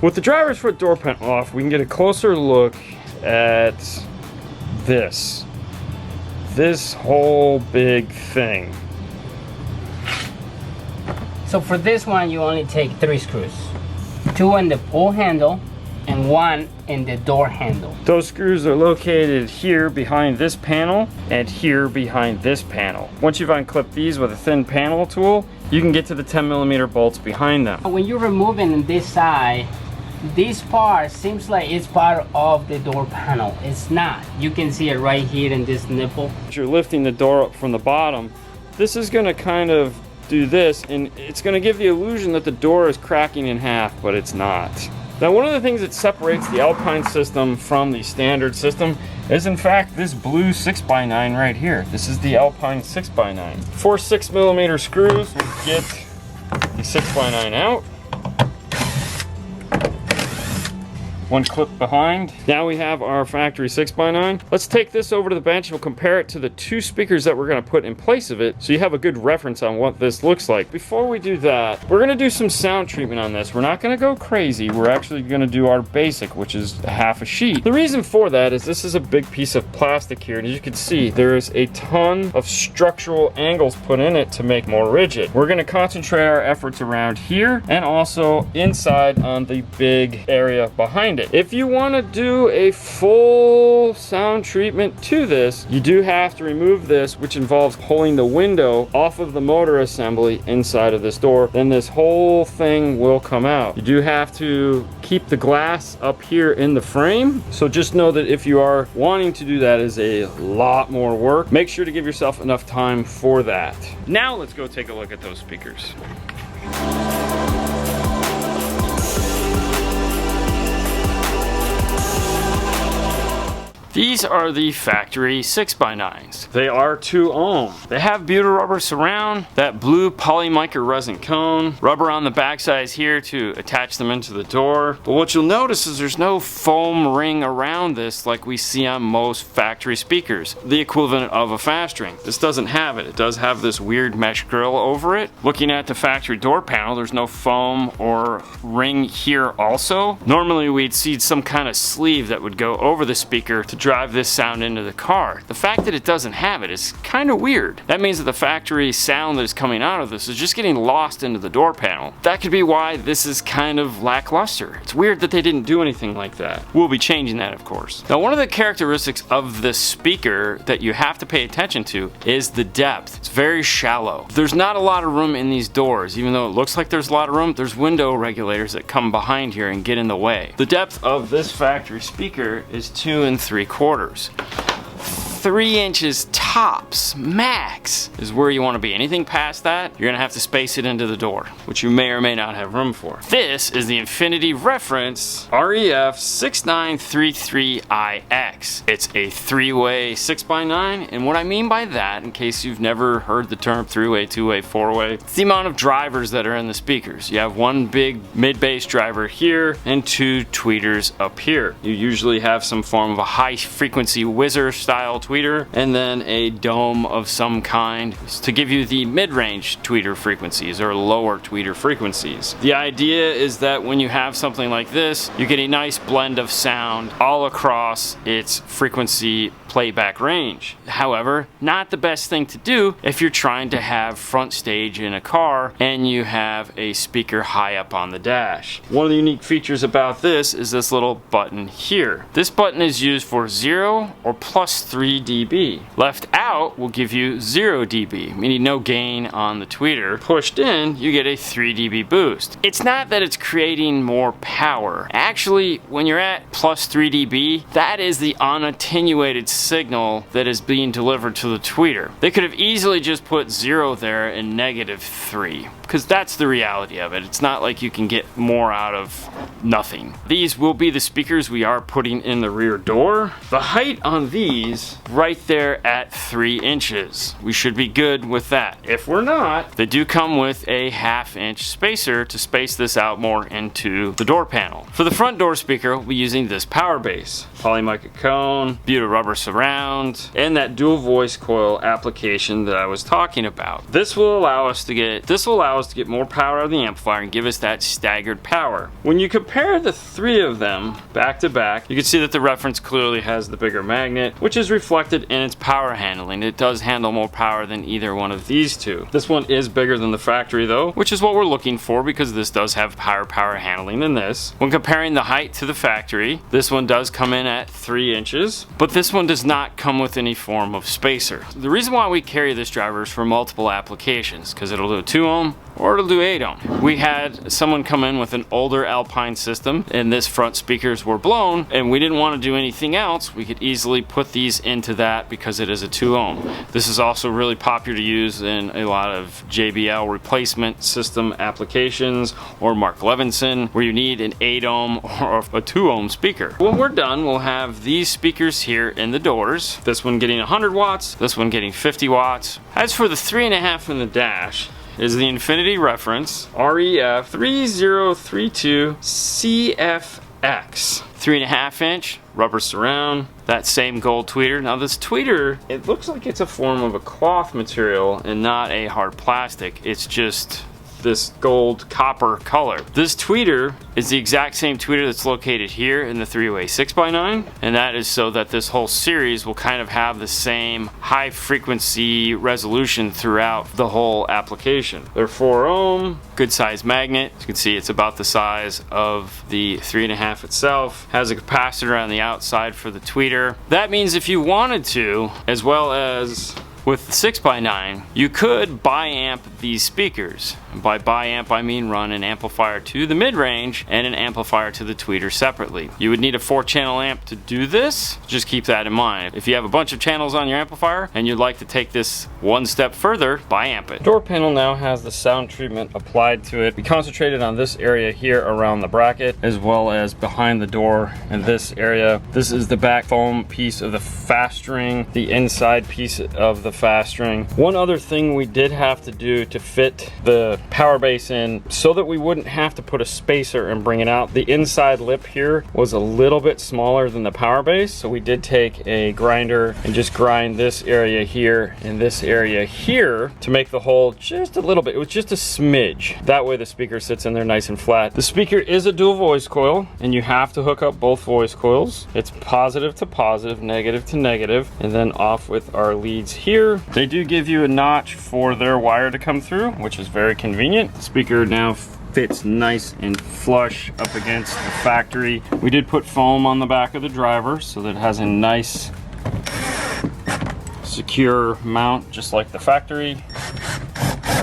With the driver's foot door panel off, we can get a closer look at this whole big thing. So for this one, you only take 3 screws. 2 in the pull handle and 1 in the door handle. Those screws are located here behind this panel and here behind this panel. Once you've unclipped these with a thin panel tool, you can get to the 10mm bolts behind them. When you're removing this side, this part seems like it's part of the door panel. It's not. You can see it right here in this nipple. As you're lifting the door up from the bottom, this is going to kind of do this, and it's going to give the illusion that the door is cracking in half, but it's not. Now, one of the things that separates the Alpine system from the standard system is in fact this blue 6x9 right here. This is the Alpine 6x9. 4 6mm screws will get the 6x9 out. One clip behind. Now we have our factory 6x9. Let's take this over to the bench and we'll compare it to the 2 speakers that we're gonna put in place of it so you have a good reference on what this looks like. Before we do that, we're gonna do some sound treatment on this. We're not gonna go crazy. We're actually gonna do our basic, which is half a sheet. The reason for that is this is a big piece of plastic here, and as you can see, there's a ton of structural angles put in it to make more rigid. We're gonna concentrate our efforts around here and also inside on the big area behind it. If you want to do a full sound treatment to this, you do have to remove this, which involves pulling the window off of the motor assembly inside of this door. Then this whole thing will come out. You do have to keep the glass up here in the frame. So just know that if you are wanting to do that, is a lot more work. Make sure to give yourself enough time for that. Now let's go take a look at those speakers. These are the factory 6x9s. They are 2 ohm. They have butyl rubber surround, that blue polymicro resin cone, rubber on the back sides here to attach them into the door. But what you'll notice is there's no foam ring around this like we see on most factory speakers, the equivalent of a fast ring. This doesn't have it. It does have this weird mesh grill over it. Looking at the factory door panel, there's no foam or ring here also. Normally we'd see some kind of sleeve that would go over the speaker to drive this sound into the car. The fact that it doesn't have it is kind of weird. That means that the factory sound that is coming out of this is just getting lost into the door panel. That could be why this is kind of lackluster. It's weird that they didn't do anything like that. We'll be changing that, of course. Now, one of the characteristics of this speaker that you have to pay attention to is the depth. It's very shallow. There's not a lot of room in these doors. Even though it looks like there's a lot of room, there's window regulators that come behind here and get in the way. The depth of this factory speaker is 2 3/4. 3 inches tops, max, is where you want to be. Anything past that, you're gonna have to space it into the door, which you may or may not have room for. This is the Infinity Reference REF 6933iX. It's a 3-way 6x9, and what I mean by that, in case you've never heard the term 3-way, 2-way, 4-way, it's the amount of drivers that are in the speakers. You have 1 big mid-bass driver here and 2 tweeters up here. You usually have some form of a high-frequency whizzer style tweeter, and then a dome of some kind to give you the mid-range tweeter frequencies or lower tweeter frequencies. The idea is that when you have something like this, you get a nice blend of sound all across its frequency playback range. However, not the best thing to do if you're trying to have front stage in a car and you have a speaker high up on the dash. One of the unique features about this is this little button here. This button is used for 0 or plus 3 dB. Left out will give you 0 dB, meaning no gain on the tweeter. Pushed in, you get a 3 dB boost. It's not that it's creating more power. Actually, when you're at plus 3 dB, that is the unattenuated signal that is being delivered to the tweeter. They could have easily just put 0 there and -3, because that's the reality of it. It's not like you can get more out of nothing. These will be the speakers we are putting in the rear door. The height on these, right there at 3 inches. We should be good with that. If we're not, they do come with a 1/2 inch spacer to space this out more into the door panel. For the front door speaker, we'll be using this power base. Polymicro cone, butyl rubber surround, and that dual voice coil application that I was talking about. This will allow us us to get more power out of the amplifier and give us that staggered power. When you compare the three of them back to back, you can see that the reference clearly has the bigger magnet, which is reflected in its power handling. It does handle more power than either one of these two. This one is bigger than the factory though, which is what we're looking for because this does have higher power handling than this. When comparing the height to the factory, this one does come in at 3 inches, but this one does not come with any form of spacer. The reason why we carry this driver is for multiple applications, because it'll do a 2 ohm or it'll do 8 ohm. We had someone come in with an older Alpine system and this front speakers were blown and we didn't want to do anything else. We could easily put these into that because it is a 2 ohm. This is also really popular to use in a lot of JBL replacement system applications or Mark Levinson where you need an 8 ohm or a 2 ohm speaker. When we're done, we'll have these speakers here in the doors. This one getting 100 watts, this one getting 50 watts. As for the 3.5 in the dash, is the Infinity reference REF 3032 CFX. 3.5 inch rubber surround, that same gold tweeter. Now this tweeter, it looks like it's a form of a cloth material and not a hard plastic. It's just this gold copper color. This tweeter is the exact same tweeter that's located here in the 3-way 6x9, and that is so that this whole series will kind of have the same high frequency resolution throughout the whole application. They're 4 ohm, good size magnet. As you can see, it's about the size of the 3.5 itself. Has a capacitor on the outside for the tweeter. That means if you wanted to, as well as with the 6x9, you could bi-amp these speakers. And by bi-amp, I mean run an amplifier to the mid-range and an amplifier to the tweeter separately. You would need a 4-channel amp to do this. Just keep that in mind. If you have a bunch of channels on your amplifier and you'd like to take this one step further, bi-amp it. Door panel now has the sound treatment applied to it. We concentrated on this area here around the bracket as well as behind the door in this area. This is the back foam piece of the fast ring, the inside piece of the fast ring. One other thing we did have to do to fit the power base in so that we wouldn't have to put a spacer and bring it out. The inside lip here was a little bit smaller than the power base, so we did take a grinder and just grind this area here and this area here to make the hole just a little bit. It was just a smidge. That way the speaker sits in there nice and flat. The speaker is a dual voice coil and you have to hook up both voice coils. It's positive to positive, negative to negative, and then off with our leads here. They do give you a notch for their wire to come through, which is very convenient. The speaker now fits nice and flush up against the factory. We did put foam on the back of the driver so that it has a nice secure mount just like the factory.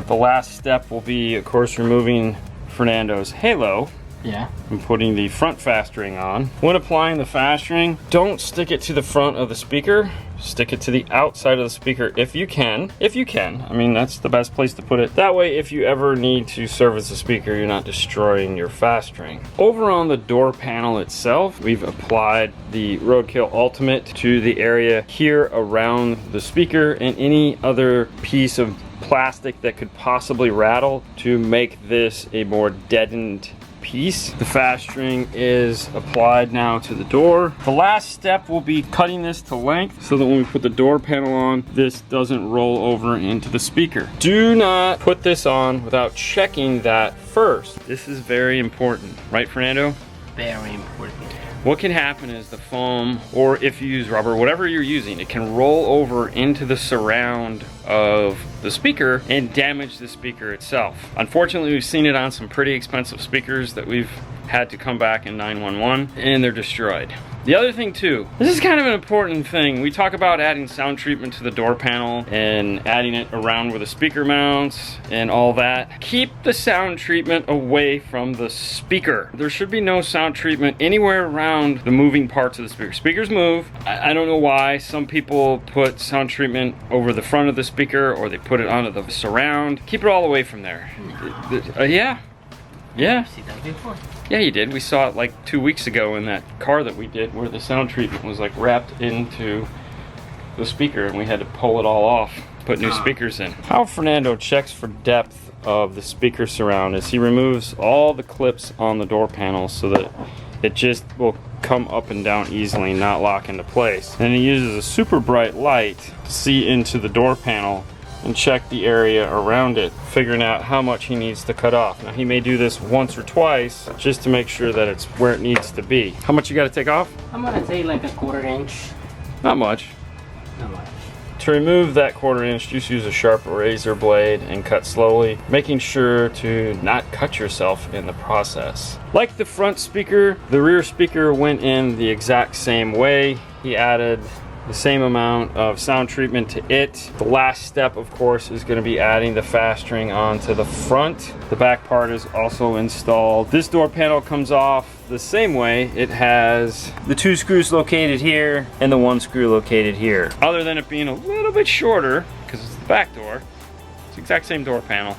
The last step will be, of course, removing Fernando's halo. Yeah. And putting the front fast ring on. When applying the fast ring, don't stick it to the front of the speaker. Stick it to the outside of the speaker if you can. If you can. I mean, that's the best place to put it. That way, if you ever need to service the speaker, you're not destroying your fast ring. Over on the door panel itself, we've applied the Roadkill Ultimate to the area here around the speaker and any other piece of plastic that could possibly rattle to make this a more deadened piece. The fast string is applied now to the door. The last step will be cutting this to length so that when we put the door panel on, this doesn't roll over into the speaker. Do not put this on without checking that first. This is very important, right, Fernando? Very important. What can happen is the foam, or if you use rubber, whatever you're using, it can roll over into the surround of the speaker and damage the speaker itself. Unfortunately, we've seen it on some pretty expensive speakers that we've had to come back in 911 and they're destroyed. The other thing too, this is kind of an important thing. We talk about adding sound treatment to the door panel and adding it around where the speaker mounts and all that. Keep the sound treatment away from the speaker. There should be no sound treatment anywhere around the moving parts of the speaker. Speakers move. I don't know why some people put sound treatment over the front of the speaker or they put it onto the surround. Keep it all away from there. Yeah. Yeah. See that before? Yeah, you did. We saw it like 2 weeks ago in that car that we did where the sound treatment was like wrapped into the speaker and we had to pull it all off, put new speakers in. How Fernando checks for depth of the speaker surround is he removes all the clips on the door panel so that it just will come up and down easily, not lock into place. And he uses a super bright light to see into the door panel and check the area around it, figuring out how much he needs to cut off. Now he may do this once or twice just to make sure that it's where it needs to be. How much you got to take off? I'm gonna take like a 1/4 inch. Not much. Not much. To remove that 1/4 inch, just use a sharp razor blade and cut slowly, making sure to not cut yourself in the process. Like the front speaker, the rear speaker went in the exact same way. He added the same amount of sound treatment to it. The last step, of course, is going to be adding the fast string onto the front. The back part is also installed. This door panel comes off the same way. It has the 2 screws located here and the 1 screw located here. Other than it being a little bit shorter, because it's the back door, it's the exact same door panel.